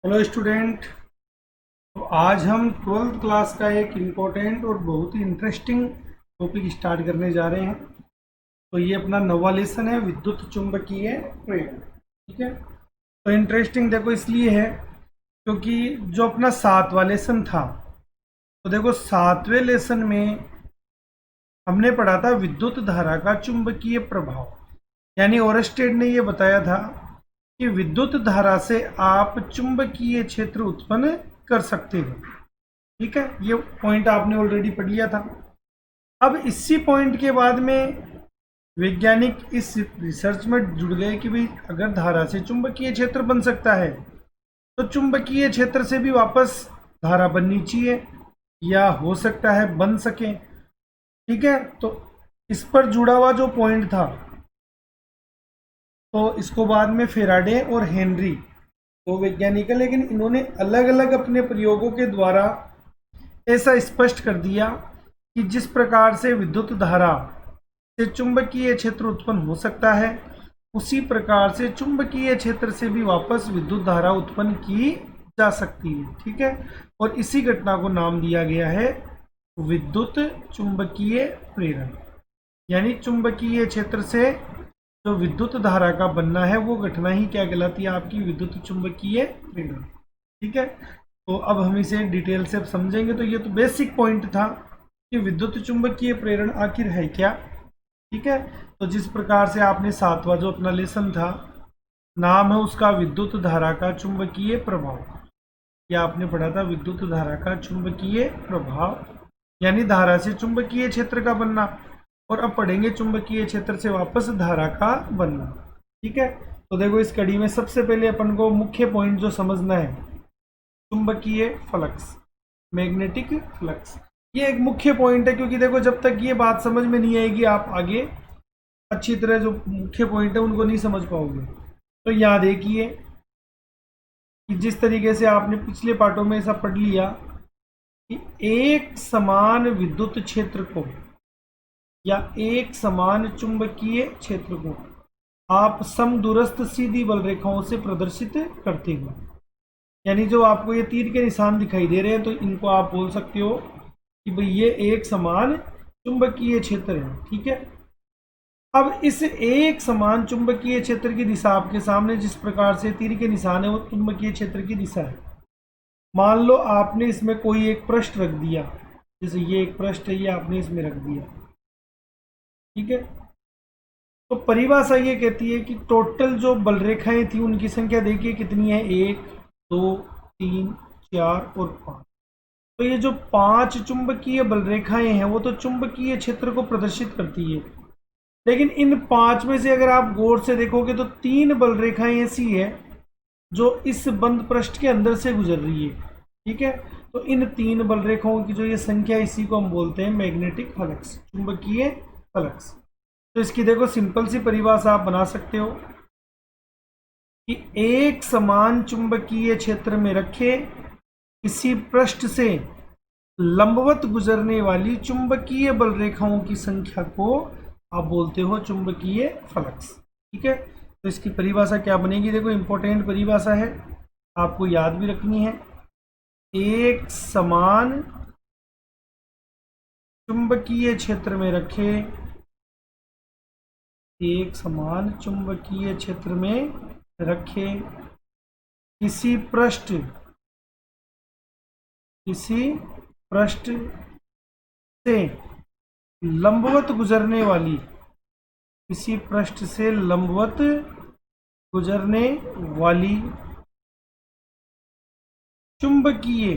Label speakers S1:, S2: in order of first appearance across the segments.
S1: Hello student. तो आज हम ट्वेल्थ क्लास का एक इम्पोर्टेंट और बहुत ही इंटरेस्टिंग टॉपिक स्टार्ट करने जा रहे हैं। तो ये अपना नवा लेसन है, विद्युत चुंबकीय प्रेरण। ठीक है। तो इंटरेस्टिंग देखो इसलिए है क्योंकि जो अपना सातवां लेसन था, तो देखो सातवें लेसन में हमने पढ़ा था विद्युत धारा का चुंबकीय प्रभाव। यानी ओरस्टेड ने ये बताया था कि विद्युत धारा से आप चुंबकीय क्षेत्र उत्पन्न कर सकते हो। ठीक है, ये पॉइंट आपने ऑलरेडी पढ़ लिया था। अब इसी पॉइंट के बाद में वैज्ञानिक इस रिसर्च में जुड़ गए कि भाई अगर धारा से चुंबकीय क्षेत्र बन सकता है तो चुंबकीय क्षेत्र से भी वापस धारा बननी चाहिए, या हो सकता है बन सके। ठीक है, तो इस पर जुड़ा हुआ जो पॉइंट था, तो इसको बाद में फेराडे और हेनरी दो वैज्ञानिक है, लेकिन इन्होंने अलग अलग अपने प्रयोगों के द्वारा ऐसा स्पष्ट कर दिया कि जिस प्रकार से विद्युत धारा से चुंबकीय क्षेत्र उत्पन्न हो सकता है, उसी प्रकार से चुंबकीय क्षेत्र से भी वापस विद्युत धारा उत्पन्न की जा सकती है। ठीक है, और इसी घटना को नाम दिया गया है विद्युत चुंबकीय प्रेरण। यानी चुंबकीय क्षेत्र से जो विद्युत धारा का बनना है वो घटना ही क्या कहलाती है, आपकी विद्युत चुंबकीय प्रेरण। ठीक है, तो अब हम इसे डिटेल से समझेंगे। तो ये तो बेसिक पॉइंट था कि विद्युत चुंबकीय प्रेरण आखिर है क्या। ठीक है, तो जिस प्रकार से आपने सातवां जो अपना लेसन था, नाम है उसका विद्युत धारा का चुंबकीय प्रभाव। या आपने पढ़ा था विद्युत धारा का चुंबकीय प्रभाव, यानी धारा से चुंबकीय क्षेत्र का बनना। और अब पढ़ेंगे चुंबकीय क्षेत्र से वापस धारा का बनना। ठीक है, तो देखो इस कड़ी में सबसे पहले अपन को मुख्य पॉइंट जो समझना है, चुंबकीय फ्लक्स, मैग्नेटिक फ्लक्स। ये एक मुख्य पॉइंट है, क्योंकि देखो जब तक ये बात समझ में नहीं आएगी आप आगे अच्छी तरह जो मुख्य पॉइंट है उनको नहीं समझ पाओगे। तो याद देखिए कि जिस तरीके से आपने पिछले पार्टों में ऐसा पढ़ लिया कि एक समान विद्युत क्षेत्र को या एक समान चुंबकीय क्षेत्र को आप समदूरस्थ सीधी बल रेखाओं से प्रदर्शित करते हो। यानी जो आपको ये तीर के निशान दिखाई दे रहे हैं, तो इनको आप बोल सकते हो कि भाई ये एक समान चुंबकीय क्षेत्र है। ठीक है, अब इस एक समान चुंबकीय क्षेत्र की दिशा आपके सामने जिस प्रकार से तीर के निशान है वो चुंबकीय क्षेत्र की दिशा है। मान लो आपने इसमें कोई एक पृष्ठ रख दिया, जैसे ये एक पृष्ठ है, ये आपने इसमें रख दिया। ठीक है, तो परिभाषा ये कहती है कि टोटल जो बल रेखाएं थी उनकी संख्या देखिए कितनी है, 1 2 3 4 और 5। तो ये जो 5 चुंबकीय बल रेखाएं हैं वो तो चुंबकीय क्षेत्र को प्रदर्शित करती है, लेकिन इन 5 में से अगर आप गौर से देखोगे तो 3 बल रेखाएं ऐसी है जो इस बंद पृष्ठ के अंदर से गुजर रही है। ठीक है, तो इन 3 बल रेखाओं की जो ये संख्या, इसी को हम बोलते हैं मैग्नेटिक फ्लक्स, चुंबकीय फ्लक्स। तो इसकी देखो सिंपल सी परिभाषा आप बना सकते हो कि एक समान चुंबकीय क्षेत्र में रखे किसी पृष्ठ से लंबवत गुजरने वाली चुंबकीय बल रेखाओं की संख्या को आप बोलते हो चुंबकीय फ्लक्स। ठीक है, तो इसकी परिभाषा क्या बनेगी, देखो इंपॉर्टेंट परिभाषा है, आपको याद भी रखनी है। एक समान चुंबकीय क्षेत्र में रखे, एक समान चुंबकीय क्षेत्र में रखे किसी पृष्ठ से लंबवत गुजरने वाली, किसी पृष्ठ से लंबवत गुजरने वाली चुंबकीय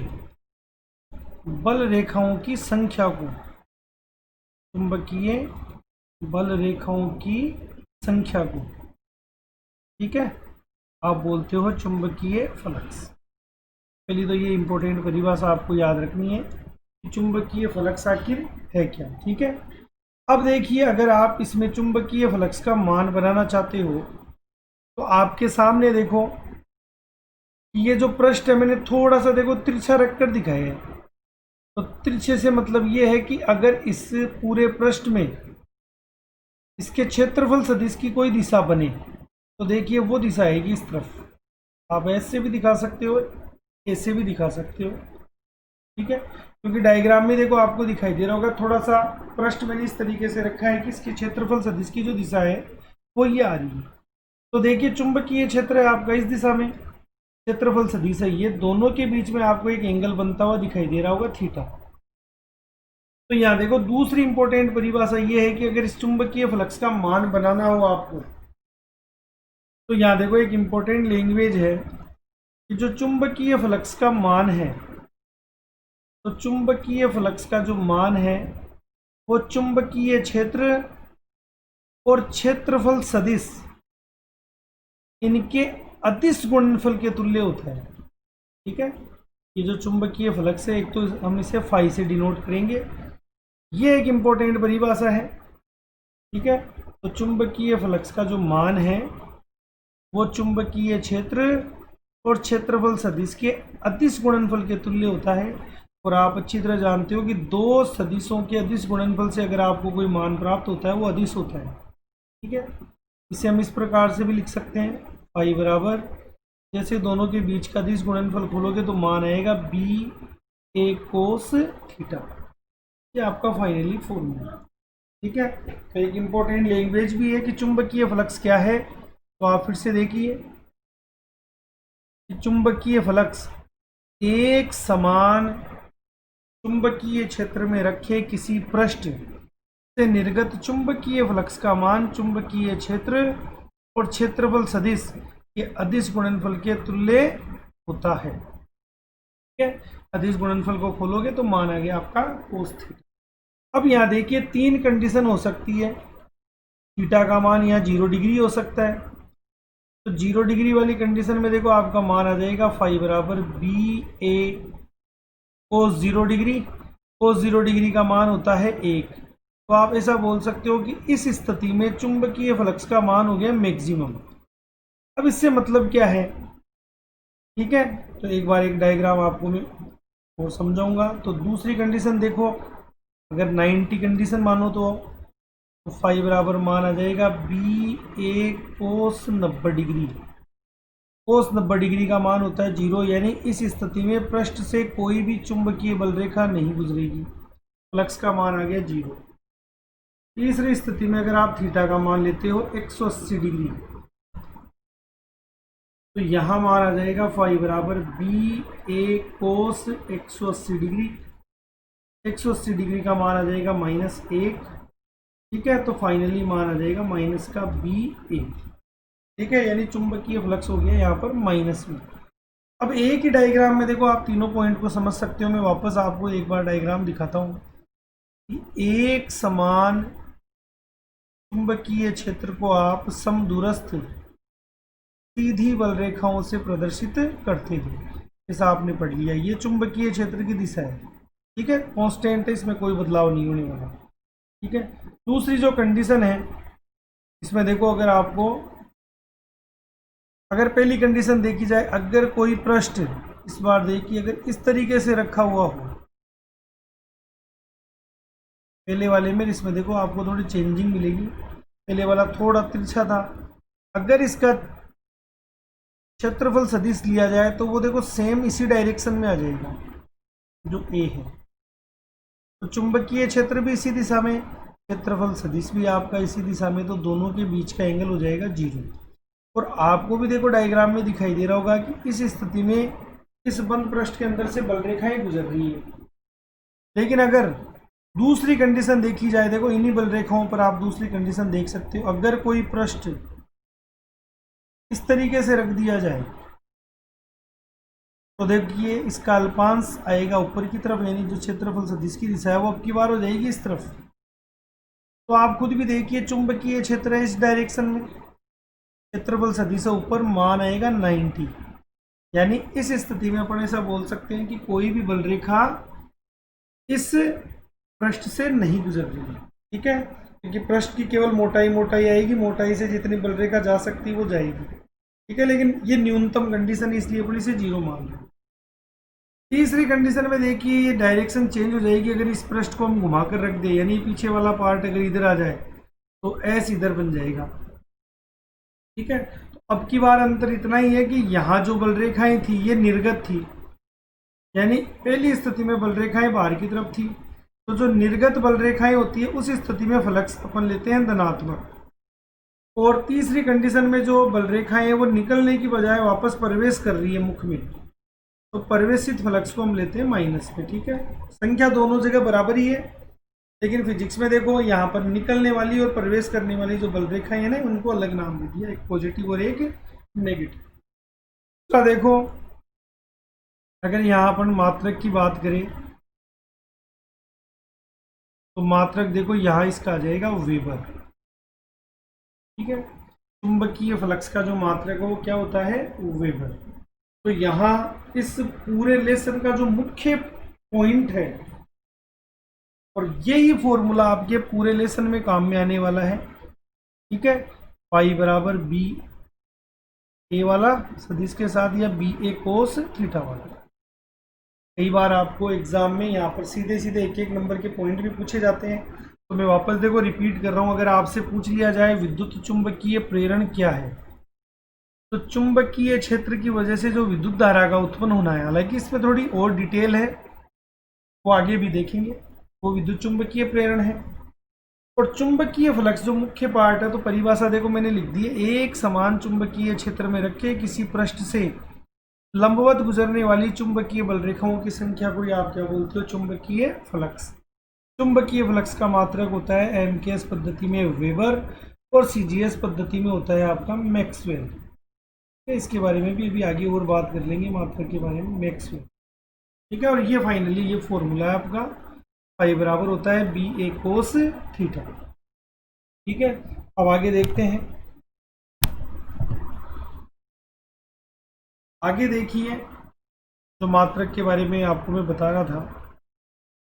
S1: बल रेखाओं की संख्या को, चुंबकीय बल रेखाओं की संख्या को, ठीक है, आप बोलते हो चुंबकीय फ्लक्स। पहले तो ये इंपॉर्टेंट परिभाषा आपको याद रखनी है कि चुंबकीय फ्लक्स आखिर है क्या। ठीक है, अब देखिए अगर आप इसमें चुंबकीय फ्लक्स का मान बनाना चाहते हो तो आपके सामने देखो ये जो पृष्ठ है मैंने थोड़ा सा देखो तिरछा रखकर दिखाया है। तो तिरछे से मतलब ये है कि अगर इस पूरे पृष्ठ में इसके क्षेत्रफल सदिश की कोई दिशा बने तो देखिए वो दिशा आएगी इस तरफ, आप एस से भी दिखा सकते हो, ए से भी दिखा सकते हो, ठीक है। क्योंकि डायग्राम में देखो आपको दिखाई दे रहा होगा, थोड़ा सा पृष्ठ मैंने इस तरीके से रखा है कि इसके क्षेत्रफल सदिश की जो दिशा है वो ये आ रही है। तो देखिए चुंबकीय क्षेत्र है आपका इस दिशा में, क्षेत्रफल सदिश है ये, दोनों के बीच में आपको एक एंगल बनता हुआ दिखाई दे रहा होगा थीटा। तो यहाँ देखो दूसरी इंपॉर्टेंट परिभाषा ये है कि अगर इस चुंबकीय फ्लक्स का मान बनाना हो आपको, तो यहाँ देखो एक इंपॉर्टेंट लैंग्वेज है कि जो चुंबकीय फ्लक्स का मान है, तो चुंबकीय फ्लक्स का जो मान है वो चुंबकीय क्षेत्र और क्षेत्रफल सदिश इनके अदिश गुणनफल के तुल्य होता है, ठीक है। ये जो चुंबकीय फ्लक्स है, एक तो हम इसे फाई से डिनोट करेंगे, ये एक इंपॉर्टेंट परिभाषा है, ठीक है। तो चुंबकीय फ्लक्स का जो मान है वो चुंबकीय क्षेत्र और क्षेत्रफल सदिश के अदिश गुणनफल के तुल्य होता है। और आप अच्छी तरह जानते हो कि दो सदिशों के अदिश गुणनफल से अगर आपको कोई मान प्राप्त होता है वो अदिश होता है, ठीक है। इसे हम इस प्रकार से भी लिख सकते हैं, फाई बराबर, जैसे दोनों के बीच का अदिश गुणनफल खोलोगे तो मान आएगा बी ए कोस थीटा, ये आपका फाइनली फॉर्मूला, ठीक है। तो एक इंपॉर्टेंट लैंग्वेज भी है कि चुंबकीय फ्लक्स क्या है। तो आप फिर से देखिए कि चुंबकीय फ्लक्स एक समान चुंबकीय क्षेत्र में रखे किसी पृष्ठ से निर्गत चुंबकीय फ्लक्स का मान चुंबकीय क्षेत्र और क्षेत्रफल सदिश के अदिश गुणनफल के तुल्य होता है, ठीक है। अदिश गुणनफल को खोलोगे तो मान आ गया आपका कोस थीटा। अब यहाँ देखिए तीन कंडीशन हो सकती है, थीटा का मान यहाँ 0 डिग्री हो सकता है। तो 0 डिग्री वाली कंडीशन में देखो आपका मान आ जाएगा फाई बराबर बी ए कोस 0 डिग्री, कोस 0 डिग्री का मान होता है 1। तो आप ऐसा बोल सकते हो कि इस स्थिति में चुंबकीय फ्लक्स का मान हो गया मैक्सिमम। अब इससे मतलब क्या है, ठीक है। तो एक बार एक डायग्राम आपको मैं और समझाऊंगा। तो दूसरी कंडीशन देखो, अगर 90 कंडीशन मानो तो फाई बराबर मान आ जाएगा बी ए कोस 90 डिग्री, कोस 90 डिग्री का मान होता है 0, यानी इस स्थिति में पृष्ठ से कोई भी चुंबकीय बल रेखा नहीं गुजरेगी, फ्लक्स का मान आ गया 0। तीसरी स्थिति में अगर आप थीटा का मान लेते हो 180 डिग्री, तो यहाँ मान आ जाएगा फाई बराबर बी ए कोस 180 डिग्री, 180 डिग्री का मान आ जाएगा -1, ठीक है। तो फाइनली मान आ जाएगा माइनस का बी ए, ठीक है। यानी चुंबकीय फ्लक्स हो गया यहाँ पर माइनस में। अब एक ही डायग्राम में देखो आप तीनों पॉइंट को समझ सकते हो। मैं वापस आपको एक बार डायग्राम दिखाता हूँ कि एक समान चुंबकीय क्षेत्र को आप समदूरस्थ सीधी बल रेखाओं से प्रदर्शित करते हैं, जैसा आपने पढ़ लिया। ये चुंबकीय क्षेत्र की दिशा है, ठीक है, कांस्टेंट है, इसमें कोई बदलाव नहीं होने वाला, ठीक है। दूसरी जो कंडीशन है इसमें देखो, अगर पहली कंडीशन देखी जाए, अगर कोई पृष्ठ, इस बार देखिए, अगर इस तरीके से रखा हुआ हो, पहले वाले में इसमें देखो आपको थोड़ी चेंजिंग मिलेगी, पहले वाला थोड़ा तिरछा था। अगर इसका क्षेत्रफल सदिश लिया जाए तो वो देखो सेम इसी डायरेक्शन में आ जाएगा जो ए है। तो चुंबकीय क्षेत्र भी इसी दिशा में, क्षेत्रफल सदिश भी आपका इसी दिशा में, तो दोनों के बीच का एंगल हो जाएगा 0। और आपको भी देखो डायग्राम में दिखाई दे रहा होगा कि इस स्थिति में इस बंद पृष्ठ के अंदर से बल रेखाएं गुजर रही है। लेकिन अगर दूसरी कंडीशन देखी जाए, देखो इन्हीं बल रेखाओं पर आप दूसरी कंडीशन देख सकते हो। अगर कोई पृष्ठ इस तरीके से रख दिया जाए तो देखिए इसका अल्पांश आएगा ऊपर की तरफ, यानी जो क्षेत्रफल सदिश की दिशा है वो अब की बार हो जाएगी इस तरफ। तो आप खुद भी देखिए चुंबकीय क्षेत्र है इस डायरेक्शन में, क्षेत्रफल सदिश से ऊपर मान आएगा 90, यानी इस स्थिति में अपन ऐसा बोल सकते हैं कि कोई भी बल रेखा इस पृष्ठ से नहीं गुजर रही है, ठीक है। क्योंकि पृष्ठ की केवल मोटाई आएगी, मोटाई से जितनी बल रेखा जा सकती है वो जाएगी, ठीक है। लेकिन ये न्यूनतम कंडीशन है, इसलिए अपन इसे 0 मान रहे हैं। तीसरी कंडीशन में देखिए ये डायरेक्शन चेंज हो जाएगी। अगर इस पृष्ठ को हम घुमा कर रख दें, यानी पीछे वाला पार्ट अगर इधर आ जाए तो एस इधर बन जाएगा, ठीक है। तो अब की बार अंतर इतना ही है कि यहाँ जो बल रेखाएं थी ये निर्गत थी, यानी पहली स्थिति में बल रेखाएं बाहर की तरफ थी, तो जो निर्गत बल रेखाएं होती है उस स्थिति में फ्लक्स अपन लेते हैं धनात्मक। और तीसरी कंडीशन में जो बल रेखाएं हैं वो निकलने की बजाय वापस प्रवेश कर रही है मुख में, तो प्रवेशित फ्लक्स को हम लेते हैं माइनस में। ठीक है, संख्या दोनों जगह बराबर ही है, लेकिन फिजिक्स में देखो यहाँ पर निकलने वाली और प्रवेश करने वाली जो बल रेखाएं हैं ना उनको अलग नाम दे दिया, एक पॉजिटिव और एक नेगेटिव। तो देखो अगर यहाँ पर मात्रक की बात करें तो मात्रक देखो यहाँ इसका आ जाएगा वेबर। ठीक है, चुंबकीय फ्लक्स का जो मात्रक है वो क्या होता है, वेबर। तो यहाँ इस पूरे लेसन का जो मुख्य पॉइंट है, और यही फॉर्मूला आपके पूरे लेसन में काम में आने वाला है। ठीक है, पाई बराबर बी ए वाला सदिश के साथ, या बी ए कोस थीटा वाला। कई बार आपको एग्जाम में यहाँ पर सीधे सीधे एक एक नंबर के पॉइंट भी पूछे जाते हैं, तो मैं वापस देखो रिपीट कर रहा हूँ। अगर आपसे पूछ लिया जाए विद्युत चुंबकीय प्रेरण क्या है, तो चुंबकीय क्षेत्र की वजह से जो विद्युत धारा का उत्पन्न होना है, हालांकि इसमें थोड़ी और डिटेल है वो आगे भी देखेंगे, वो विद्युत चुंबकीय प्रेरण है। और चुंबकीय फ्लक्स जो मुख्य पार्ट है, तो परिभाषा देखो मैंने लिख दी है, एक समान चुंबकीय क्षेत्र में रखे किसी पृष्ठ से लंबवत गुजरने वाली चुंबकीय बल रेखाओं की संख्या को आप क्या बोलते हो, चुंबकीय फ्लक्स। चुंबकीय फ्लक्स का मात्रक होता है एमकेएस पद्धति में वेबर, और सीजीएस पद्धति में होता है आपका मैक्सवेल। इसके बारे में भी अभी आगे और बात कर लेंगे, मात्रक के बारे में, मैक्सवेल। ठीक है, और ये फाइनली ये फॉर्मूला है आपका, पाई बराबर होता है बी ए कोस थीटा। ठीक है, अब आगे देखते हैं। आगे देखिए जो मात्रक के बारे में आपको मैं बता रहा था,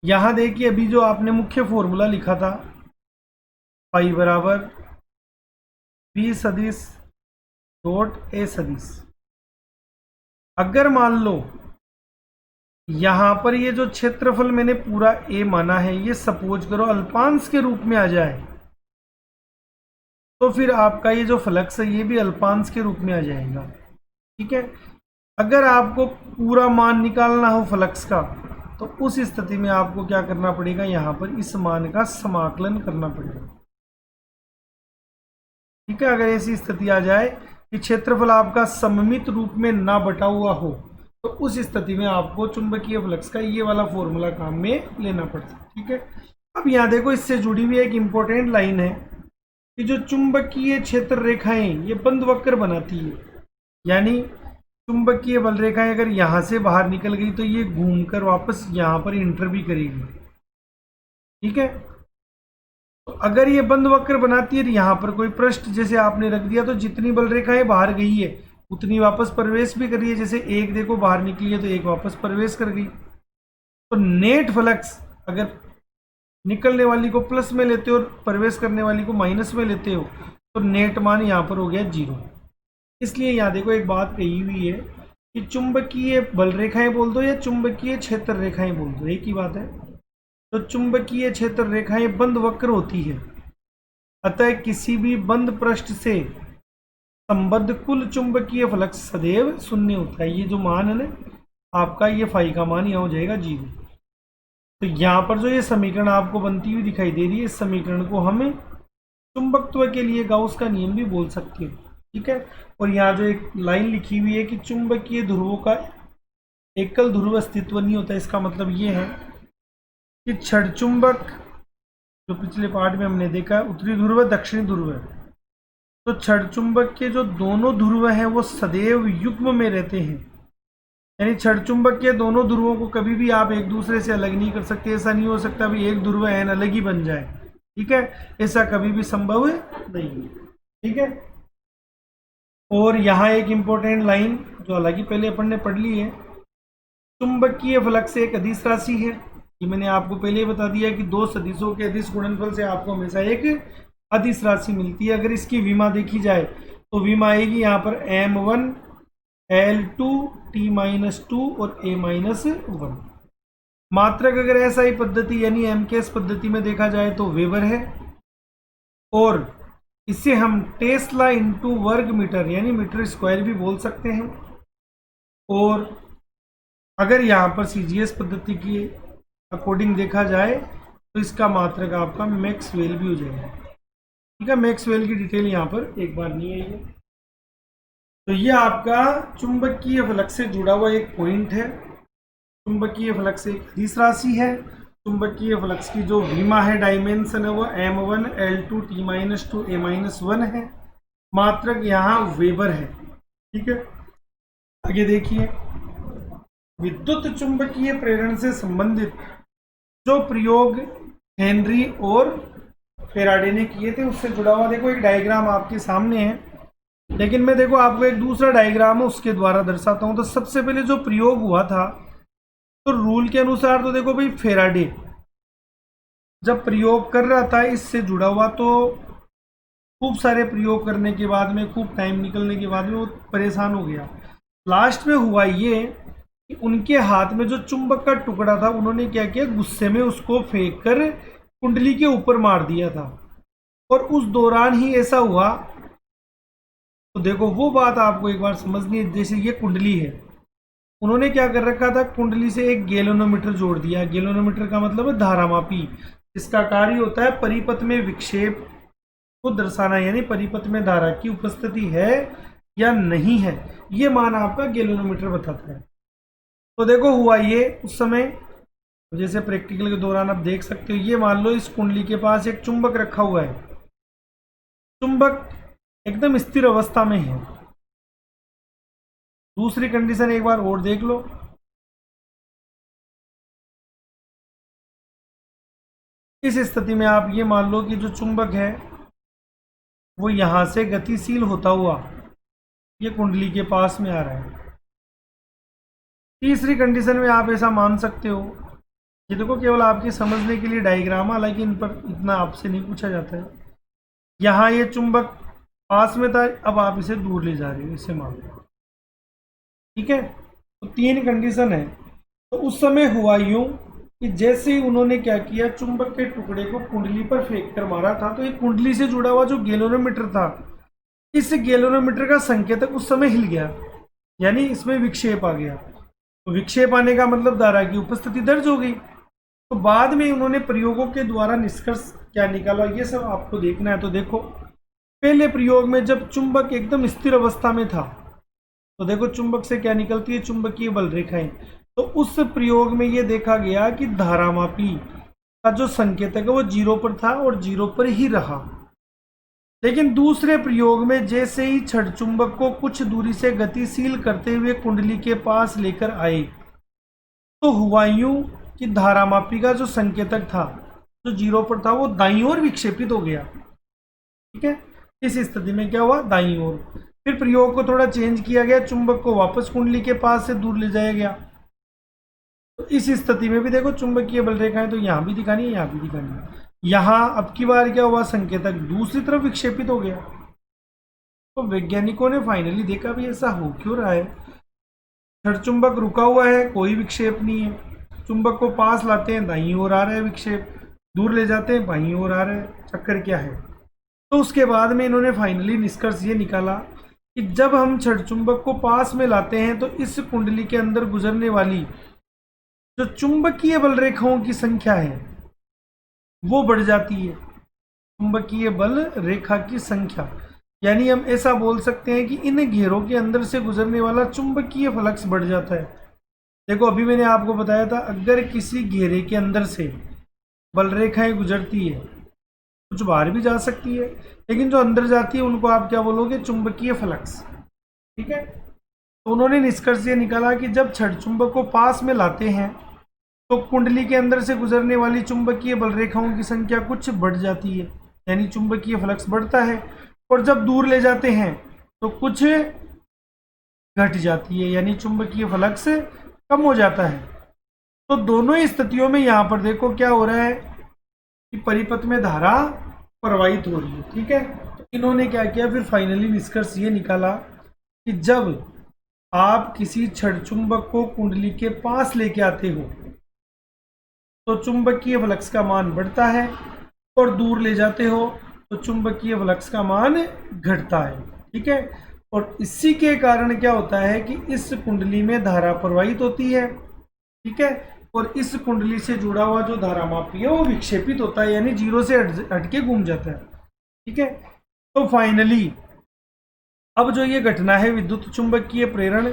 S1: यहाँ देखिए अभी जो आपने मुख्य फॉर्मूला लिखा था, पाई बराबर बी सदिश डॉट ए सदिश। अगर मान लो यहां पर ये जो क्षेत्रफल मैंने पूरा ए माना है, ये सपोज करो अल्पांश के रूप में आ जाए, तो फिर आपका ये जो फ्लक्स है ये भी अल्पांश के रूप में आ जाएगा। ठीक है, अगर आपको पूरा मान निकालना हो फ्लक्स का, तो उस स्थिति में आपको क्या करना पड़ेगा, यहां पर इस मान का समाकलन करना पड़ेगा। ठीक है, अगर ऐसी स्थिति आ जाए कि क्षेत्रफल आपका सममित रूप में ना बटा हुआ हो, तो उस स्थिति में आपको चुंबकीय फ्लक्स का ये वाला फॉर्मूला काम में लेना पड़ता है। ठीक है, अब यहाँ देखो इससे जुड़ी हुई एक इंपॉर्टेंट लाइन है कि जो चुंबकीय क्षेत्र रेखाएं ये बंद वक्र बनाती है, यानी चुंबकीय बल रेखाएं अगर यहाँ से बाहर निकल गई तो ये घूमकर वापस यहाँ पर इंटर भी करेगी। ठीक है, तो अगर ये बंद वक्र बनाती है, यहाँ पर कोई पृष्ठ जैसे आपने रख दिया, तो जितनी बल रेखाएं बाहर गई है उतनी वापस प्रवेश भी करिए। जैसे एक देखो बाहर निकली है तो एक वापस प्रवेश कर गई। तो नेट फ्लक्स अगर निकलने वाली को प्लस में लेते हो और प्रवेश करने वाली को माइनस में लेते हो, तो नेट मान यहाँ पर हो गया 0। इसलिए यहाँ देखो एक बात कही हुई है कि चुंबकीय बल रेखाएं बोल दो या चुंबकीय क्षेत्र रेखाएं बोल दो, एक ही बात है। तो चुंबकीय क्षेत्र रेखाएं बंद वक्र होती है, अतः किसी भी बंद पृष्ठ से संबद्ध कुल चुंबकीय फ्लक्स सदैव शून्य होता है। ये जो मान है ना आपका, ये फाई का मान यहाँ हो जाएगा 0। तो यहाँ पर जो ये समीकरण आपको बनती हुई दिखाई दे रही है, इस समीकरण को हम चुंबकत्व के लिए गाउस का नियम भी बोल सकते हैं। ठीक है, और यहाँ जो एक लाइन लिखी हुई है कि चुंबकीय ध्रुवों का एकल ध्रुव अस्तित्व नहीं होता, इसका मतलब ये है कि छड़ चुंबक, जो पिछले पार्ट में हमने देखा उत्तरी ध्रुव दक्षिणी ध्रुव है, तो छड़ चुंबक के जो दोनों ध्रुव हैं वो सदैव युग्म में रहते हैं, यानी छड़ चुंबक के दोनों ध्रुवों को कभी भी आप एक दूसरे से अलग नहीं कर सकते। ऐसा नहीं हो सकता भी एक ध्रुव एन अलग ही बन जाए। ठीक है, ऐसा कभी भी संभव नहीं है। ठीक है, और यहाँ एक इंपॉर्टेंट लाइन जो हालांकि पहले अपन ने पढ़ ली है, चुंबकीय फ्लक्स एक अदिश राशि है। ये मैंने आपको पहले ही बता दिया कि दो सदिशों के अदिश गुणनफल से आपको हमेशा एक अदिश राशि मिलती है। अगर इसकी विमा देखी जाए तो विमा आएगी यहाँ पर m1 l2 t-2 और a-1। मात्रक अगर ऐसा ही पद्धति यानी एमकेएस पद्धति में देखा जाए तो वेबर है, और इसे हम टेस्ला इंटू वर्ग मीटर यानी मीटर स्क्वायर भी बोल सकते हैं। और अगर यहाँ पर सीजीएस पद्धति की अकॉर्डिंग देखा जाए तो इसका मात्रक आपका मैक्सवेल भी हो जाएगा। ठीक है, मैक्सवेल की डिटेल यहाँ पर एक बार नहीं आई है। तो ये आपका चुंबकीय फ्लक्स से जुड़ा हुआ एक पॉइंट है। चुंबकीय फ्लक्स एक हदिश राशि है। चुंबकीय फ्लक्स की जो विमा है, डायमेंशन है, वो m1 L2 T-2 A-1 है। मात्रक यहाँ वेबर है। ठीक है, आगे देखिए, विद्युत चुंबकीय प्रेरण से संबंधित जो प्रयोग हेनरी और फेराडे ने किए थे उससे जुड़ा हुआ देखो एक डायग्राम आपके सामने है, लेकिन मैं देखो आपको एक दूसरा डायग्राम है उसके द्वारा दर्शाता हूं। तो सबसे पहले जो प्रयोग हुआ था, तो रूल के अनुसार तो देखो भाई, फेराडे जब प्रयोग कर रहा था इससे जुड़ा हुआ, तो खूब सारे प्रयोग करने के बाद में, खूब टाइम निकलने के बाद में वो परेशान हो गया। लास्ट में हुआ ये कि उनके हाथ में जो चुंबक का टुकड़ा था, उन्होंने क्या किया, गुस्से में उसको फेंक कर कुंडली के ऊपर मार दिया था। और उस दौरान ही ऐसा हुआ, तो देखो वो बात आपको एक बार समझनी है। जैसे ये कुंडली है, उन्होंने क्या कर रखा था, कुंडली से एक गैल्वेनोमीटर जोड़ दिया। गैल्वेनोमीटर का मतलब है धारामापी, इसका कार्य होता है परिपथ में विक्षेप को दर्शाना, यानी परिपथ में धारा की उपस्थिति है या नहीं है, ये मान आपका गैल्वेनोमीटर बताता है। तो देखो हुआ ये, उस समय जैसे प्रैक्टिकल के दौरान आप देख सकते हो, ये मान लो इस कुंडली के पास एक चुंबक रखा हुआ है। चुंबक एकदम स्थिर अवस्था में है। दूसरी कंडीशन एक बार और देख लो, इस स्थिति में आप ये मान लो कि जो चुंबक है वो यहां से गतिशील होता हुआ ये कुंडली के पास में आ रहा है। तीसरी कंडीशन में आप ऐसा मान सकते हो, ये देखो केवल आपके समझने के लिए डायग्राम, हालांकि इन पर इतना आपसे नहीं पूछा जाता है। यहाँ ये चुंबक पास में था, अब आप इसे दूर ले जा रहे हो, इसे मान लो। ठीक है, तो तीन कंडीशन है। तो उस समय हुआ यूं कि जैसे ही उन्होंने क्या किया, चुंबक के टुकड़े को कुंडली पर फेंक कर मारा था, तो एक कुंडली से जुड़ा हुआ जो गैल्वेनोमीटर था, इस गैल्वेनोमीटर का संकेतक उस समय हिल गया, यानी इसमें विक्षेप आ गया। तो विक्षेप आने का मतलब धारा की उपस्थिति दर्ज हो गई। तो बाद में उन्होंने प्रयोगों के द्वारा निष्कर्ष क्या निकाला, ये सब आपको देखना है। तो देखो, पहले प्रयोग में जब चुंबक एकदम स्थिर अवस्था में था, तो देखो चुंबक से क्या निकलती है, चुंबकीय बल रेखाएं। तो उस प्रयोग में ये देखा गया कि धारामापी का जो संकेतक है वो 0 पर था और 0 पर ही रहा। लेकिन दूसरे प्रयोग में जैसे ही छड़ चुंबक को कुछ दूरी से गतिशील करते हुए कुंडली के पास लेकर आए, तो हुआ यूं कि धारामापी का जो संकेतक था, जो 0 पर था, वो दाईं ओर विक्षेपित हो गया। ठीक है, इस स्थिति में क्या हुआ, दाईं ओर। फिर प्रयोग को थोड़ा चेंज किया गया, चुंबक को वापस कुंडली के पास से दूर ले जाया गया। तो इस स्थिति में भी देखो चुंबकीय बल रेखाएं तो यहां भी दिखानी है, यहां भी दिखानी है। यहां अब की बार क्या हुआ, संकेतक दूसरी तरफ विक्षेपित हो गया। तो वैज्ञानिकों ने फाइनली देखा भी ऐसा हो क्यों रहा है। छड़ चुंबक रुका हुआ है, कोई विक्षेप नहीं है। चुंबक को पास लाते हैं, दाईं ओर आ रहा है विक्षेप, दूर ले जाते हैं, बाईं ओर आ रहा है, चक्कर क्या है। तो उसके बाद में इन्होंने फाइनली निष्कर्ष ये निकाला कि जब हम छड़ चुंबक को पास में लाते हैं, तो इस कुंडली के अंदर गुजरने वाली जो चुंबकीय बल रेखाओं की संख्या है वो बढ़ जाती है। चुंबकीय बल रेखा की संख्या, यानी हम ऐसा बोल सकते हैं कि इन घेरों के अंदर से गुजरने वाला चुंबकीय फ्लक्स बढ़ जाता है। देखो अभी मैंने आपको बताया था, अगर किसी घेरे के अंदर से बल रेखाएं गुजरती है, कुछ बाहर भी जा सकती है, लेकिन जो अंदर जाती है उनको आप क्या बोलोगे, चुंबकीय फ्लक्स। ठीक है, तो उन्होंने निष्कर्ष ये निकाला कि जब छड़ चुंबक को पास में लाते हैं, तो कुंडली के अंदर से गुजरने वाली चुंबकीय बल रेखाओं की संख्या कुछ बढ़ जाती है, यानी चुंबकीय फ्लक्स बढ़ता है। और जब दूर ले जाते हैं तो कुछ घट जाती है, यानी चुंबकीय फ्लक्स कम हो जाता है। तो दोनों ही स्थितियों में यहाँ पर देखो क्या हो रहा है कि परिपथ में धारा प्रवाहित हो रही है। ठीक है, तो इन्होंने क्या किया, फिर फाइनली निष्कर्ष ये निकाला कि जब आप किसी छड़ चुंबक को कुंडली के पास लेके आते हो, तो चुंबकीय फ्लक्स का मान बढ़ता है, और दूर ले जाते हो तो चुंबकीय फ्लक्स का मान घटता है। ठीक है, और इसी के कारण क्या होता है कि इस कुंडली में धारा प्रवाहित होती है। ठीक है, और इस कुंडली से जुड़ा हुआ जो धारा मापी है वो विक्षेपित होता है, यानी जीरो से हटके घूम जाता है। ठीक है, तो फाइनली अब जो ये घटना है विद्युत चुंबकीय प्रेरण,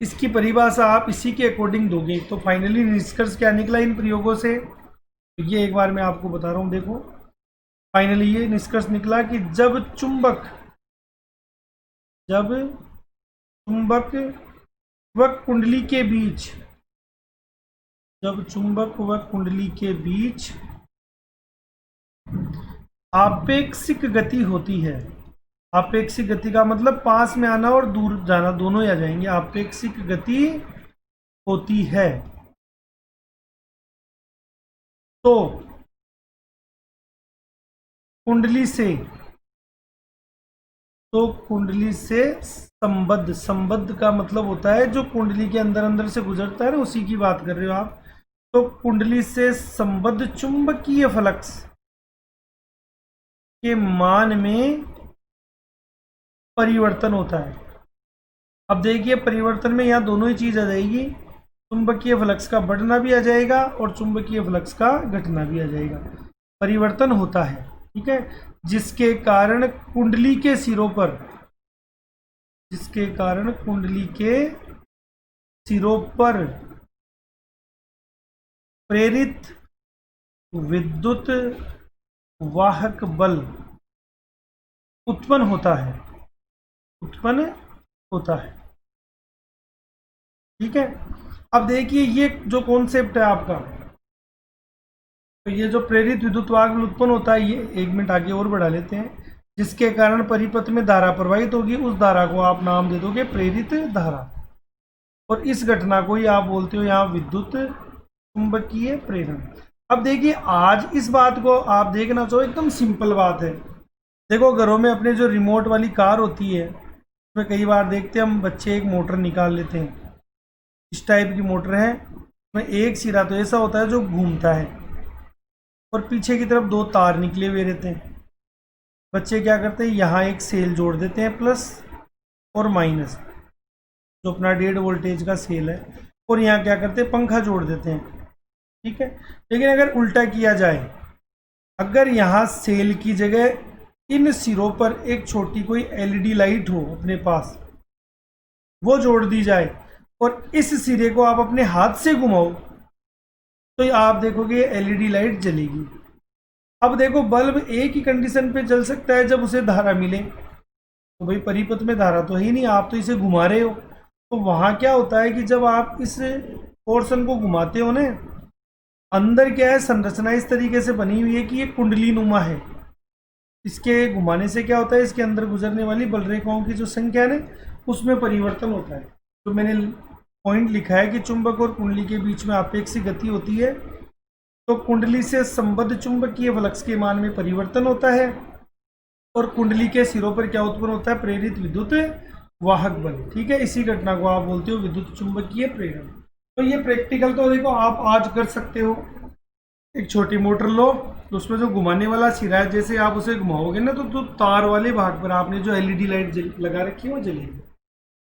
S1: इसकी परिभाषा आप इसी के अकॉर्डिंग दोगे। तो फाइनली निष्कर्ष क्या निकला इन प्रयोगों से, तो ये एक बार मैं आपको बता रहा हूं। देखो, फाइनली ये निष्कर्ष निकला कि जब चुंबक व कुंडली के बीच आपेक्षिक गति होती है, आपेक्षिक गति का मतलब पास में आना और दूर जाना दोनों ही आ जाएंगे, आपेक्षिक गति होती है, तो कुंडली से संबद्ध का मतलब होता है जो कुंडली के अंदर से गुजरता है ना, उसी की बात कर रहे हो आप। तो कुंडली से संबद्ध चुंबकीय फ्लक्स के मान में परिवर्तन होता है। अब देखिए, परिवर्तन में यहाँ दोनों ही चीज आ जाएगी, चुंबकीय फ्लक्स का बढ़ना भी आ जाएगा और चुंबकीय फ्लक्स का घटना भी आ जाएगा। परिवर्तन होता है, ठीक है, जिसके कारण कुंडली के सिरों पर प्रेरित विद्युत वाहक बल उत्पन्न होता है। ठीक है, अब देखिए ये जो कॉन्सेप्ट है आपका, तो ये जो प्रेरित विद्युत वाहक बल उत्पन्न होता है, ये एक मिनट आगे और बढ़ा लेते हैं, जिसके कारण परिपथ में धारा प्रवाहित होगी, उस धारा को आप नाम दे दोगे प्रेरित धारा, और इस घटना को ही आप बोलते हो यहाँ विद्युत चुंबकीय प्रेरण। अब देखिए, आज इस बात को आप देखना चाहो, एकदम सिंपल बात है। देखो, घरों में अपने जो रिमोट वाली कार होती है, उसमें कई बार देखते हैं हम बच्चे एक मोटर निकाल लेते हैं, इस टाइप की मोटर है, उसमें एक सिरा तो ऐसा होता है जो घूमता है और पीछे की तरफ दो तार निकले हुए रहते हैं। बच्चे क्या करते हैं, यहाँ एक सेल जोड़ देते हैं, प्लस और माइनस, जो अपना 1.5 वोल्टेज का सेल है, और यहाँ क्या करते हैं, पंखा जोड़ देते हैं। ठीक है, लेकिन अगर उल्टा किया जाए, अगर यहाँ सेल की जगह इन सिरों पर एक छोटी कोई एलईडी लाइट हो अपने पास, वो जोड़ दी जाए और इस सिरे को आप अपने हाथ से घुमाओ, तो आप देखोगे एलईडी लाइट जलेगी। अब देखो, बल्ब एक ही कंडीशन पे जल सकता है जब उसे धारा मिले, तो भाई परिपथ में धारा तो है ही नहीं, आप तो इसे घुमा रहे हो। तो वहां क्या होता है कि जब आप इस पोर्शन को घुमाते हो ना, अंदर क्या है, संरचना इस तरीके से बनी हुई है कि ये कुंडली नुमा है। इसके घुमाने से क्या होता है, इसके अंदर गुजरने वाली बल रेखाओं की जो संख्या है उसमें परिवर्तन होता है। तो मैंने पॉइंट लिखा है कि चुंबक और कुंडली के बीच में आपेक्षिक गति होती है, तो कुंडली से संबद्ध चुंबकीय फ्लक्स के मान में परिवर्तन होता है, और कुंडली के सिरों पर क्या उत्पन्न होता है, प्रेरित विद्युत वाहक बल। ठीक है, इसी घटना को आप बोलते हो विद्युत चुंबकीय प्रेरण। तो ये प्रैक्टिकल तो देखो आप आज कर सकते हो। एक छोटी मोटर लो, तो उसमें जो घुमाने वाला सिरा है, जैसे आप उसे घुमाओगे ना, तो तार वाले भाग पर आपने जो एलईडी लाइट लगा रखी है वो जलेगी।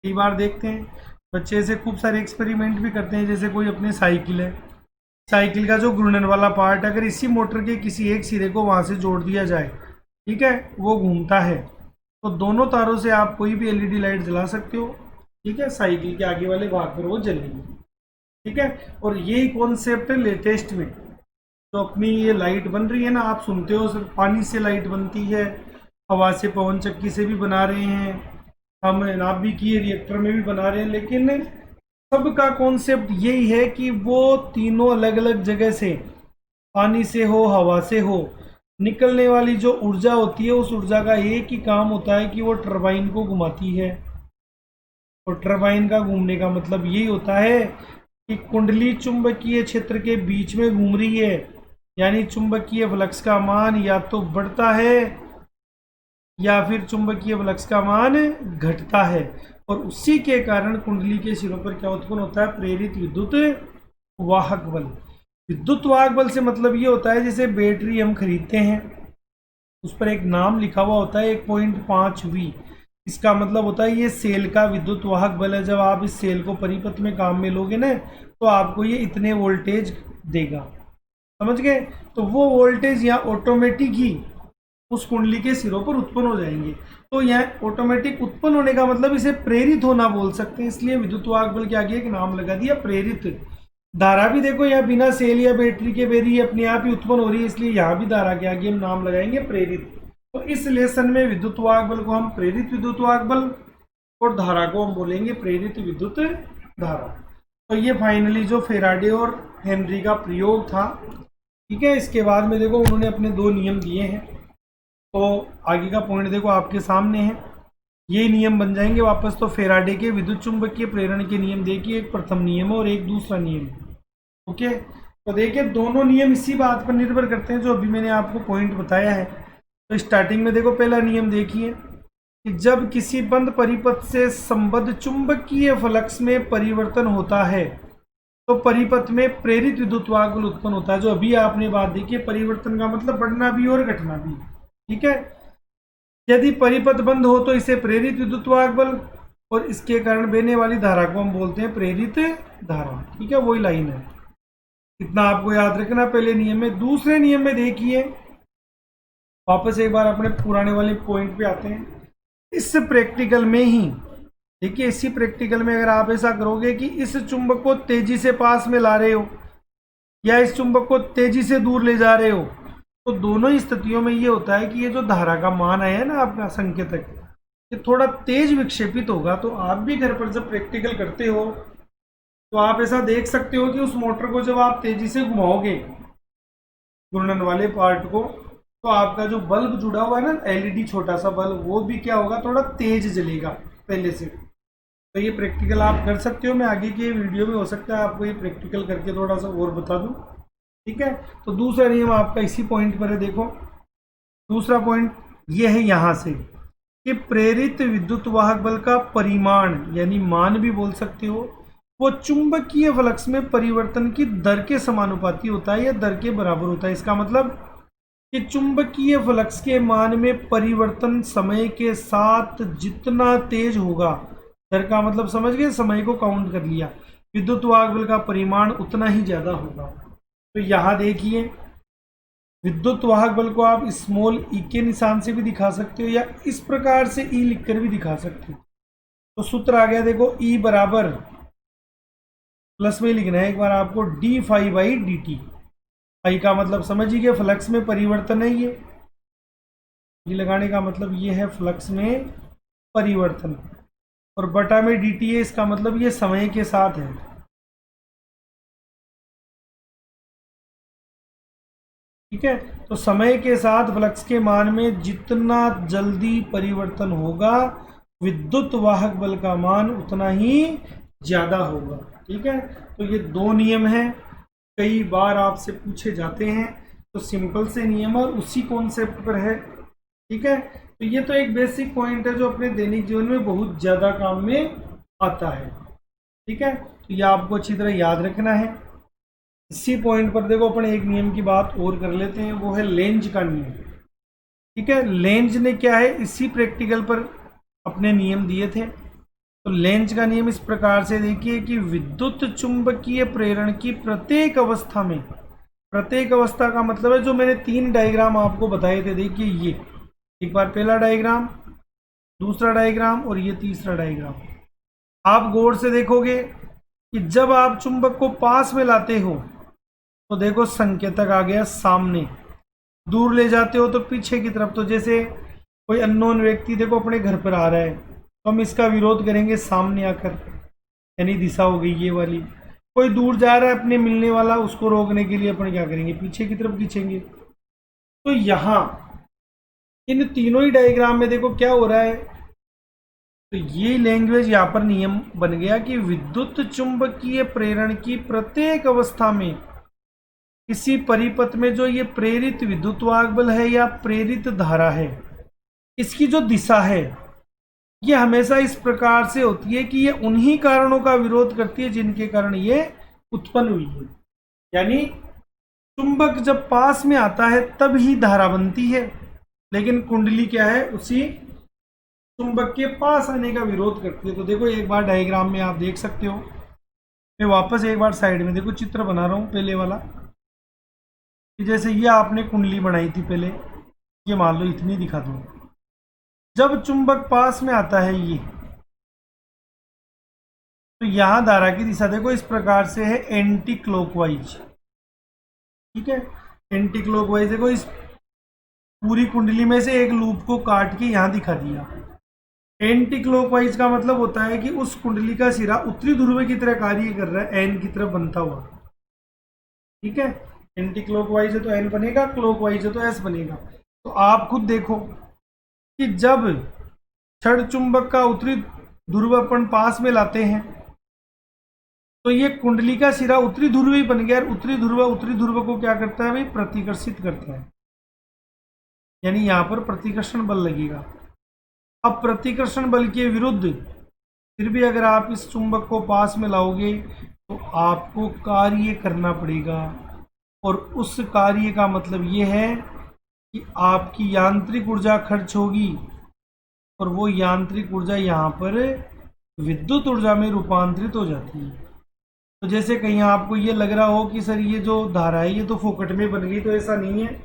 S1: कई बार देखते हैं बच्चे ऐसे खूब सारे एक्सपेरिमेंट भी करते हैं, जैसे कोई अपनी साइकिल है, साइकिल का जो घूर्णन वाला पार्ट, अगर इसी मोटर के किसी एक सिरे को वहां से जोड़ दिया जाए, ठीक है, वो घूमता है, तो दोनों तारों से आप कोई भी एलईडी लाइट जला सकते हो। ठीक है, साइकिल के आगे वाले भाग पर वो जलेगी। ठीक है, और यही कॉन्सेप्ट है लेटेस्ट में, तो अपनी ये लाइट बन रही है ना, आप सुनते हो सिर्फ पानी से लाइट बनती है, हवा से, पवन चक्की से भी बना रहे हैं, हम नाभिकीय रिएक्टर में भी बना रहे हैं, लेकिन सबका कॉन्सेप्ट यही है कि वो तीनों अलग अलग जगह से, पानी से हो, हवा से हो, निकलने वाली जो ऊर्जा होती है, उस ऊर्जा का एक ही काम होता है कि वो टरबाइन को घुमाती है। और टरबाइन का घूमने का मतलब यही होता है कि कुंडली चुंबकीय क्षेत्र के बीच में घूम रही है, यानी चुंबकीय फ्लक्स का मान या तो बढ़ता है या फिर चुंबकीय फ्लक्स का मान घटता है, और उसी के कारण कुंडली के सिरों पर क्या उत्पन्न होता है, प्रेरित विद्युत वाहक बल। विद्युत वाहक बल से मतलब ये होता है, जैसे बैटरी हम खरीदते हैं, उस पर एक नाम लिखा हुआ होता है 1.5V। इसका मतलब होता है ये सेल का विद्युत वाहक बल है। जब आप इस सेल को परिपथ में काम में लोगे ना तो आपको ये इतने वोल्टेज देगा, समझ गए। तो वो वोल्टेज यहाँ ऑटोमेटिक ही उस कुंडली के सिरों पर उत्पन्न हो जाएंगे। तो यहाँ ऑटोमेटिक उत्पन्न होने का मतलब इसे प्रेरित होना बोल सकते हैं, इसलिए विद्युत वाहक बल के आगे एक नाम लगा दिया प्रेरित। धारा भी देखो यहाँ बिना सेल या बैटरी के बेरी अपने आप ही उत्पन्न हो रही है, इसलिए यहाँ भी धारा के आगे हम नाम लगाएंगे प्रेरित। तो इस लेसन में विद्युत वाहक बल को हम प्रेरित विद्युत वाहक बल और धारा को हम बोलेंगे प्रेरित विद्युत धारा। तो ये फाइनली जो फेराडे और हेनरी का प्रयोग था, ठीक है। इसके बाद में देखो उन्होंने अपने 2 नियम दिए हैं, तो आगे का पॉइंट देखो आपके सामने है, ये नियम बन जाएंगे वापस। तो फेराडे के विद्युत चुंबकीय प्रेरण के नियम देखिए, एक प्रथम नियम है और एक दूसरा नियम। ओके, तो देखिए दोनों नियम इसी बात पर निर्भर करते हैं जो अभी मैंने आपको पॉइंट बताया है। तो स्टार्टिंग में देखो पहला नियम देखिए कि जब किसी बंद परिपथ से संबद्ध चुंबकीय फ्लक्स में परिवर्तन होता है तो परिपथ में प्रेरित विद्युत वाहक बल उत्पन्न होता है। जो अभी आपने बात देखी, परिवर्तन का मतलब बढ़ना भी और घटना भी, ठीक है। यदि परिपथ बंद हो तो इसे प्रेरित विद्युत वाहक बल और इसके कारण बहने वाली धारा को हम बोलते हैं प्रेरित धारा, ठीक है। वही लाइन है, इतना आपको याद रखना पहले नियम में। दूसरे नियम में देखिए, वापस एक बार अपने पुराने वाले पॉइंट पे आते हैं। इस प्रैक्टिकल में ही देखिए, इसी प्रैक्टिकल में अगर आप ऐसा करोगे कि इस चुंबक को तेजी से पास में ला रहे हो या इस चुंबक को तेजी से दूर ले जा रहे हो, तो दोनों ही स्थितियों में ये होता है कि ये जो धारा का मान आया है ना आपका संकेतक, ये थोड़ा तेज विक्षेपित होगा। तो आप भी घर पर जब प्रैक्टिकल करते हो तो आप ऐसा देख सकते हो कि उस मोटर को जब आप तेजी से घुमाओगे घूर्णन वाले पार्ट को, तो आपका जो बल्ब जुड़ा हुआ है ना एलईडी छोटा सा बल्ब, वो भी क्या होगा, थोड़ा तेज जलेगा पहले से। तो ये प्रैक्टिकल आप कर सकते हो, मैं आगे के वीडियो में हो सकता है आपको ये प्रैक्टिकल करके थोड़ा सा और बता दूं, ठीक है। तो दूसरा नियम आपका इसी पॉइंट पर है। देखो दूसरा पॉइंट ये है यहाँ से कि प्रेरित विद्युत वाहक बल का परिमाण यानी मान भी बोल सकते हो, वो चुंबकीय फ्लक्स में परिवर्तन की दर के समानुपाती होता है या दर के बराबर होता है। इसका मतलब कि चुंबकीय फ्लक्स के मान में परिवर्तन समय के साथ जितना तेज होगा, दर का मतलब समझ गए, समय को काउंट कर लिया, विद्युत वाहक बल का परिमाण उतना ही ज्यादा होगा। तो यहाँ देखिए विद्युत वाहक बल को आप स्मॉल ई के निशान से भी दिखा सकते हो या इस प्रकार से ई लिखकर भी दिखा सकते हो। तो सूत्र आ गया, देखो ई बराबर प्लस में लिखना है एक बार आपको D phi by D T. Phi का मतलब समझ ही गए, फ्लक्स में परिवर्तन है ये लगाने का मतलब ये है फ्लक्स में परिवर्तन, और बटा में डी टी है, इसका मतलब ये समय के साथ है, ठीक है। तो समय के साथ फ्लक्स के मान में जितना जल्दी परिवर्तन होगा विद्युत वाहक बल का मान उतना ही ज्यादा होगा, ठीक है। तो ये 2 नियम हैं, कई बार आपसे पूछे जाते हैं, तो सिंपल से नियम और उसी कॉन्सेप्ट पर है, ठीक है। तो ये तो एक बेसिक पॉइंट है जो अपने दैनिक जीवन में बहुत ज्यादा काम में आता है, ठीक है। तो ये आपको अच्छी तरह याद रखना है। इसी पॉइंट पर देखो अपन एक नियम की बात और कर लेते हैं, वो है लेंज का नियम, ठीक है। लेंज ने क्या है, इसी प्रैक्टिकल पर अपने नियम दिए थे। तो लेंज का नियम इस प्रकार से देखिए कि विद्युत चुंबकीय प्रेरण की प्रत्येक अवस्था में, प्रत्येक अवस्था का मतलब है जो मैंने 3 डायग्राम आपको बताए थे, देखिए ये एक बार पहला डायग्राम, दूसरा डायग्राम और ये तीसरा डायग्राम। आप गौर से देखोगे कि जब आप चुंबक को पास में लाते हो तो देखो संकेतक आ गया सामने, दूर ले जाते हो तो पीछे की तरफ। तो जैसे कोई अननोन व्यक्ति देखो अपने घर पर आ रहा है तो हम इसका विरोध करेंगे सामने आकर, यानी दिशा हो गई ये वाली। कोई दूर जा रहा है अपने मिलने वाला, उसको रोकने के लिए अपन क्या करेंगे, पीछे की तरफ खींचेंगे। तो यहाँ इन तीनों ही डायग्राम में देखो क्या हो रहा है, तो ये लैंग्वेज यहाँ पर नियम बन गया कि विद्युत चुंबकीय प्रेरण की प्रत्येक अवस्था में किसी परिपथ में जो ये प्रेरित विद्युत वाहक बल है या प्रेरित धारा है, इसकी जो दिशा है ये हमेशा इस प्रकार से होती है कि ये उन्हीं कारणों का विरोध करती है जिनके कारण ये उत्पन्न हुई है। यानी चुंबक जब पास में आता है तब ही धारा बनती है, लेकिन कुंडली क्या है, उसी चुंबक के पास आने का विरोध करती है। तो देखो एक बार डायग्राम में आप देख सकते हो, मैं वापस एक बार साइड में देखो चित्र बना रहा हूँ पहले वाला, कि जैसे ये आपने कुंडली बनाई थी पहले, ये मान लो इतनी दिखा दूँ। जब चुंबक पास में आता है ये, तो यहां धारा की दिशा देखो इस प्रकार से है, एंटी क्लॉकवाइज। ठीक है, एंटी क्लॉकवाइज देखो, इस पूरी कुंडली में से एक लूप को काट के यहां दिखा दिया। एंटी क्लॉकवाइज का मतलब होता है कि उस कुंडली का सिरा उत्तरी ध्रुव की तरह कार्य कर रहा है, एन की तरफ बनता हुआ। ठीक है, एंटी क्लॉकवाइज है तो एन बनेगा, क्लॉकवाइज है तो एस बनेगा। तो आप खुद देखो कि जब छड़ चुंबक का उत्तरी ध्रुव अपन पास में लाते हैं, तो ये कुंडली का सिरा उत्तरी ध्रुव ही बन गया, और उत्तरी ध्रुव को क्या करता है भाई, प्रतिकर्षित करता है, यानी यहां पर प्रतिकर्षण बल लगेगा। अब प्रतिकर्षण बल के विरुद्ध फिर भी अगर आप इस चुंबक को पास में लाओगे तो आपको कार्य करना पड़ेगा, और उस कार्य का मतलब ये है कि आपकी यांत्रिक ऊर्जा खर्च होगी, और वो यांत्रिक ऊर्जा यहाँ पर विद्युत ऊर्जा में रूपांतरित हो जाती है। तो जैसे कहीं आपको ये लग रहा हो कि सर ये जो धारा है ये तो फोकट में बन गई, तो ऐसा नहीं है।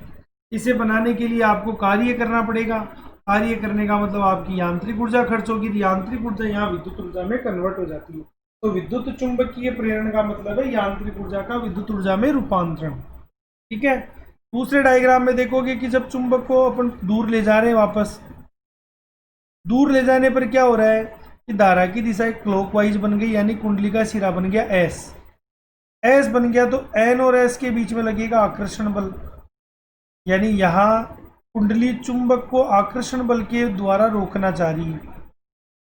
S1: इसे बनाने के लिए आपको कार्य करना पड़ेगा। कार्य करने का मतलब आपकी यांत्रिक ऊर्जा खर्च होगी, तो यांत्रिक ऊर्जा यहाँ विद्युत ऊर्जा में कन्वर्ट हो जाती है। तो विद्युत चुंबकीय प्रेरण का मतलब है यांत्रिक ऊर्जा का विद्युत ऊर्जा में रूपांतरण। ठीक है, दूसरे डायग्राम में देखोगे कि जब चुंबक को अपन दूर ले जा रहे हैं, वापस दूर ले जाने पर क्या हो रहा है कि धारा की दिशा एक क्लॉकवाइज बन गई, यानी कुंडली का सिरा बन गया एस। एस बन गया तो एन और एस के बीच में लगेगा आकर्षण बल, यानी यहां कुंडली चुंबक को आकर्षण बल के द्वारा रोकना चाह रही है।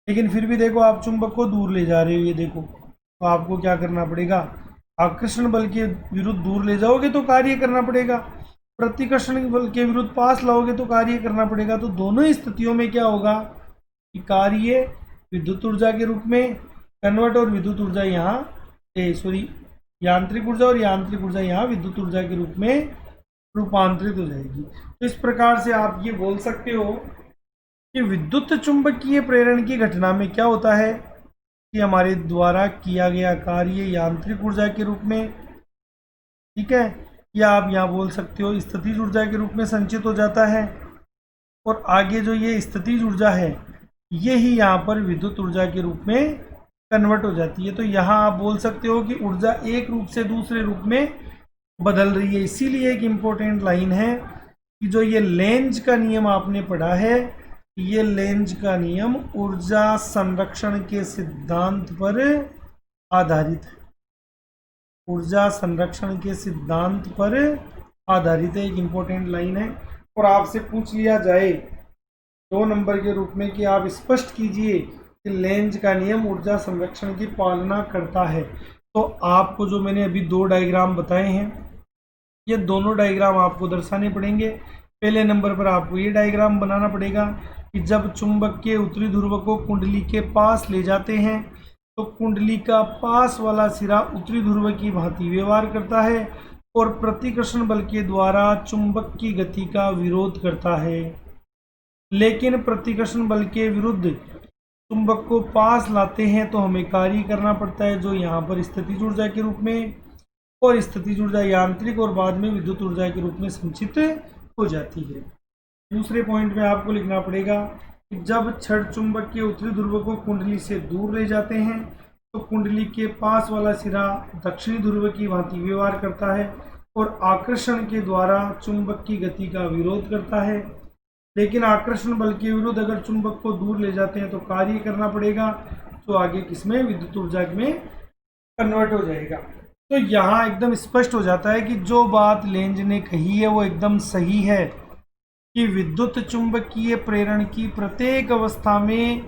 S1: लेकिन फिर भी देखो आप चुंबक को दूर ले जा रहे हो, ये देखो, तो आपको क्या करना पड़ेगा, आकर्षण बल के विरुद्ध दूर ले जाओगे तो कार्य करना पड़ेगा, प्रतिकर्षण बल के विरुद्ध पास लाओगे तो कार्य करना पड़ेगा। तो दोनों ही स्थितियों में क्या होगा कि कार्य विद्युत ऊर्जा के रूप में कन्वर्ट, और विद्युत ऊर्जा यहाँ यांत्रिक ऊर्जा, और यांत्रिक ऊर्जा यहाँ विद्युत ऊर्जा के रूप में रूपांतरित हो जाएगी। तो इस प्रकार से आप ये बोल सकते हो कि विद्युत चुंबकीय प्रेरण की घटना में क्या होता है कि हमारे द्वारा किया गया कार्य यांत्रिक ऊर्जा के रूप में, ठीक है, या आप यहाँ बोल सकते हो स्थितिज ऊर्जा के रूप में संचित हो जाता है, और आगे जो ये स्थितिज ऊर्जा है ये ही यहाँ पर विद्युत ऊर्जा के रूप में कन्वर्ट हो जाती है। तो यहाँ आप बोल सकते हो कि ऊर्जा एक रूप से दूसरे रूप में बदल रही है। इसीलिए एक इम्पोर्टेंट लाइन है कि जो ये लेंज का नियम आपने पढ़ा है, ये लेंज का नियम ऊर्जा संरक्षण के सिद्धांत पर आधारित है। ऊर्जा संरक्षण के सिद्धांत पर आधारित है, एक इम्पोर्टेंट लाइन है। और आपसे पूछ लिया जाए 2 नंबर के रूप में कि आप स्पष्ट कीजिए कि लेंज का नियम ऊर्जा संरक्षण की पालना करता है, तो आपको जो मैंने अभी 2 डायग्राम बताए हैं, ये दोनों डायग्राम आपको दर्शाने पड़ेंगे। पहले नंबर पर आपको ये डायग्राम बनाना पड़ेगा कि जब चुंबक के उत्तरी ध्रुव को कुंडली के पास ले जाते हैं तो कुंडली का पास वाला सिरा उत्तरी ध्रुव की भांति व्यवहार करता है और प्रतिकर्षण बल के द्वारा चुंबक की गति का विरोध करता है। लेकिन प्रतिकर्षण बल के विरुद्ध चुंबक को पास लाते हैं तो हमें कार्य करना पड़ता है, जो यहाँ पर स्थितिज ऊर्जा के रूप में, और स्थितिज ऊर्जा यांत्रिक और बाद में विद्युत ऊर्जा के रूप में संचित हो जाती है। दूसरे पॉइंट में आपको लिखना पड़ेगा कि जब छड़ चुंबक के उत्तरी ध्रुव को कुंडली से दूर ले जाते हैं तो कुंडली के पास वाला सिरा दक्षिणी ध्रुव की भांति व्यवहार करता है और आकर्षण के द्वारा चुंबक की गति का विरोध करता है। लेकिन आकर्षण बल के विरुद्ध अगर चुंबक को दूर ले जाते हैं तो कार्य करना पड़ेगा, जो आगे किसमें, विद्युत ऊर्जा में कन्वर्ट हो जाएगा। तो यहाँ एकदम स्पष्ट हो जाता है कि जो बात लेंज ने कही है वो एकदम सही है कि विद्युत चुंबकीय प्रेरण की प्रत्येक अवस्था में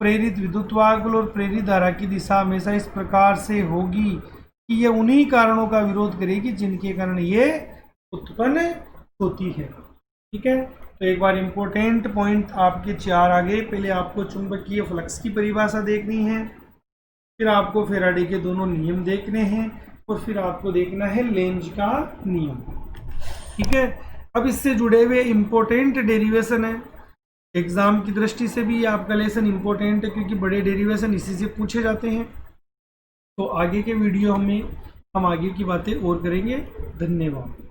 S1: प्रेरित विद्युतवाहक बल और प्रेरित धारा की दिशा हमेशा इस प्रकार से होगी कि ये उन्हीं कारणों का विरोध करेगी जिनके कारण ये उत्पन्न होती है। ठीक है, तो एक बार इम्पोर्टेंट पॉइंट आपके 4 आगे। पहले आपको चुंबकीय फ्लक्स की परिभाषा देखनी है, फिर आपको फेराडे के दोनों नियम देखने हैं, और फिर आपको देखना है लेंज का नियम। ठीक है, अब इससे जुड़े हुए इम्पोर्टेंट डेरिवेशन है, एग्जाम की दृष्टि से भी आपका लेसन इम्पोर्टेंट है क्योंकि बड़े डेरिवेशन इसी से पूछे जाते हैं। तो आगे के वीडियो में हम आगे की बातें और करेंगे। धन्यवाद।